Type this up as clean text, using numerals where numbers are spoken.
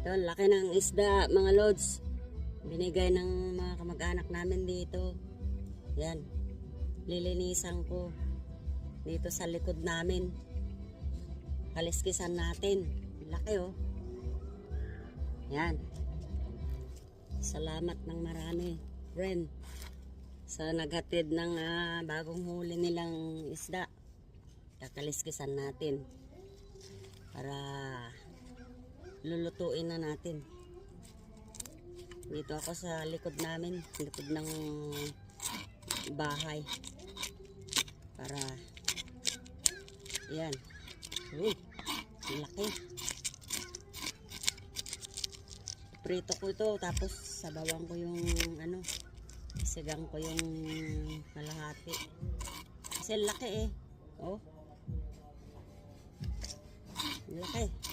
Yun, laki ng isda mga lods. Binigay ng mga kamag-anak namin dito. Yan. Lilinisan ko dito sa likod namin. Kaliskisan natin. Laki oh. Yan. Salamat ng marami, friend, sa naghatid ng bagong huli nilang isda. Kakaliskisan natin para lulutuin na natin. Dito ako sa likod namin, likod ng bahay, para yan. Uy, laki. Prito ko ito, tapos sabawan ko yung sigang ko yung kalahati kasi laki eh. Oh, laki.